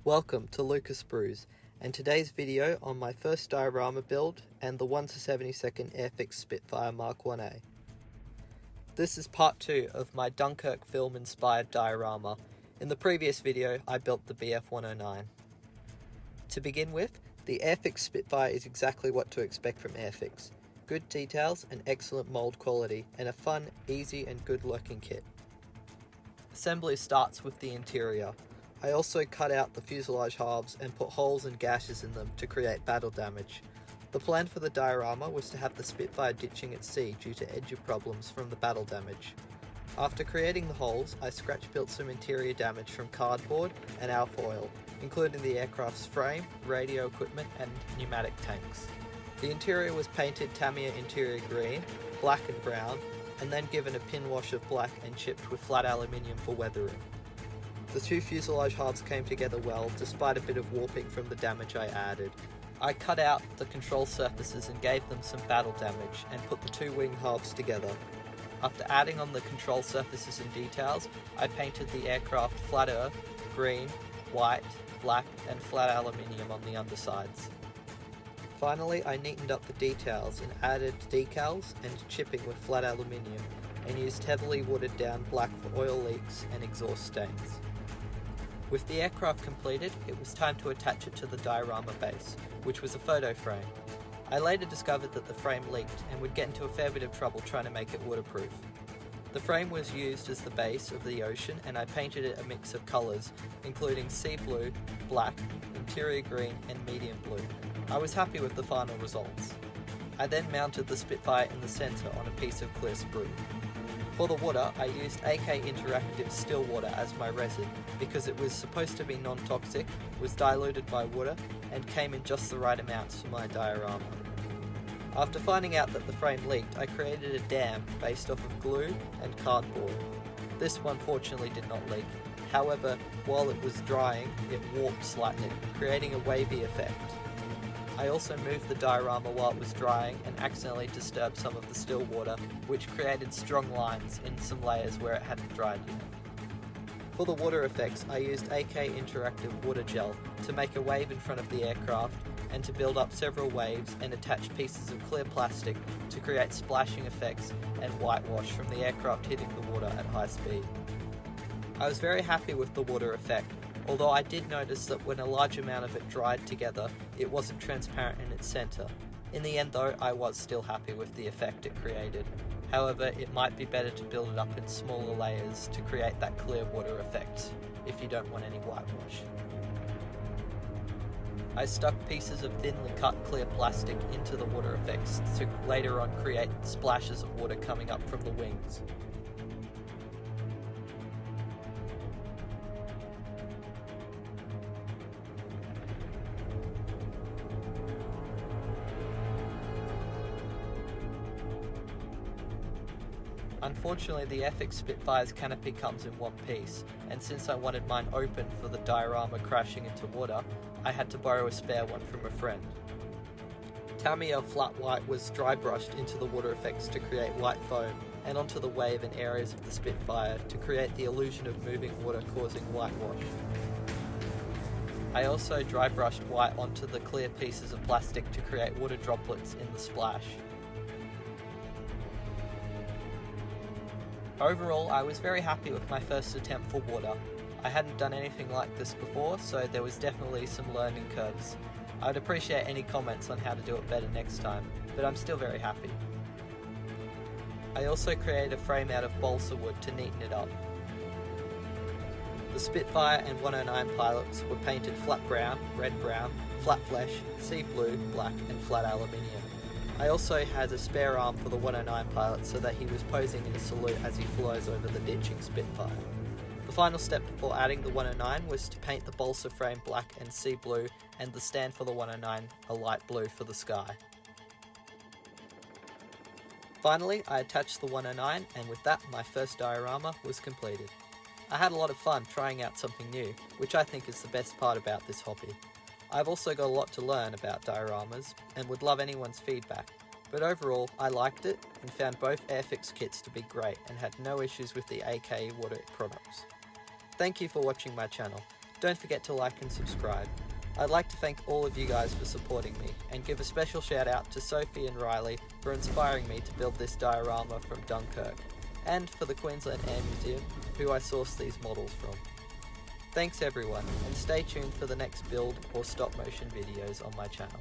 Welcome to Luca Sprues, and today's video on my first diorama build and the 1/72 Airfix Spitfire Mk.1. This is part 2 of my Dunkirk film inspired diorama. In the previous video I built the BF-109. To begin with, the Airfix Spitfire is exactly what to expect from Airfix. Good details and excellent mould quality, and a fun, easy and good looking kit. Assembly starts with the interior. I also cut out the fuselage halves and put holes and gashes in them to create battle damage. The plan for the diorama was to have the Spitfire ditching at sea due to engine problems from the battle damage. After creating the holes, I scratch built some interior damage from cardboard and alfoil, including the aircraft's frame, radio equipment and pneumatic tanks. The interior was painted Tamiya interior green, black and brown, and then given a pin wash of black and chipped with flat aluminium for weathering. The two fuselage halves came together well, despite a bit of warping from the damage I added. I cut out the control surfaces and gave them some battle damage, and put the two wing halves together. After adding on the control surfaces and details, I painted the aircraft flat earth, green, white, black and flat aluminium on the undersides. Finally, I neatened up the details and added decals and chipping with flat aluminium, and used heavily watered down black for oil leaks and exhaust stains. With the aircraft completed, it was time to attach it to the diorama base, which was a photo frame. I later discovered that the frame leaked and would get into a fair bit of trouble trying to make it waterproof. The frame was used as the base of the ocean, and I painted it a mix of colours, including sea blue, black, interior green and medium blue. I was happy with the final results. I then mounted the Spitfire in the centre on a piece of clear sprue. For the water, I used AK Interactive still water as my resin because it was supposed to be non-toxic, was diluted by water, and came in just the right amounts for my diorama. After finding out that the frame leaked, I created a dam based off of glue and cardboard. This one fortunately did not leak. However, while it was drying, it warped slightly, creating a wavy effect. I also moved the diorama while it was drying and accidentally disturbed some of the still water, which created strong lines in some layers where it hadn't dried yet. For the water effects, I used AK Interactive water gel to make a wave in front of the aircraft and to build up several waves and attach pieces of clear plastic to create splashing effects and whitewash from the aircraft hitting the water at high speed. I was very happy with the water effect, although I did notice that when a large amount of it dried together, it wasn't transparent in its centre. In the end though, I was still happy with the effect it created. However, it might be better to build it up in smaller layers to create that clear water effect, if you don't want any whitewash. I stuck pieces of thinly cut clear plastic into the water effects to later on create splashes of water coming up from the wings. Unfortunately, the Airfix Spitfire's canopy comes in one piece, and since I wanted mine open for the diorama crashing into water, I had to borrow a spare one from a friend. Tamiya flat white was dry brushed into the water effects to create white foam, and onto the wave and areas of the Spitfire to create the illusion of moving water causing whitewash. I also dry brushed white onto the clear pieces of plastic to create water droplets in the splash. Overall, I was very happy with my first attempt for water. I hadn't done anything like this before, so there was definitely some learning curves. I would appreciate any comments on how to do it better next time, but I'm still very happy. I also created a frame out of balsa wood to neaten it up. The Spitfire and 109 pilots were painted flat brown, red brown, flat flesh, sea blue, black and flat aluminium. I also had a spare arm for the 109 pilot so that he was posing in a salute as he flies over the ditching Spitfire. The final step before adding the 109 was to paint the balsa frame black and sea blue, and the stand for the 109 a light blue for the sky. Finally, I attached the 109, and with that my first diorama was completed. I had a lot of fun trying out something new, which I think is the best part about this hobby. I've also got a lot to learn about dioramas and would love anyone's feedback, but overall I liked it and found both Airfix kits to be great and had no issues with the AK water products. Thank you for watching my channel. Don't forget to like and subscribe. I'd like to thank all of you guys for supporting me, and give a special shout out to Sophie and Riley for inspiring me to build this diorama from Dunkirk, and for the Queensland Air Museum, who I sourced these models from. Thanks everyone, and stay tuned for the next build or stop motion videos on my channel.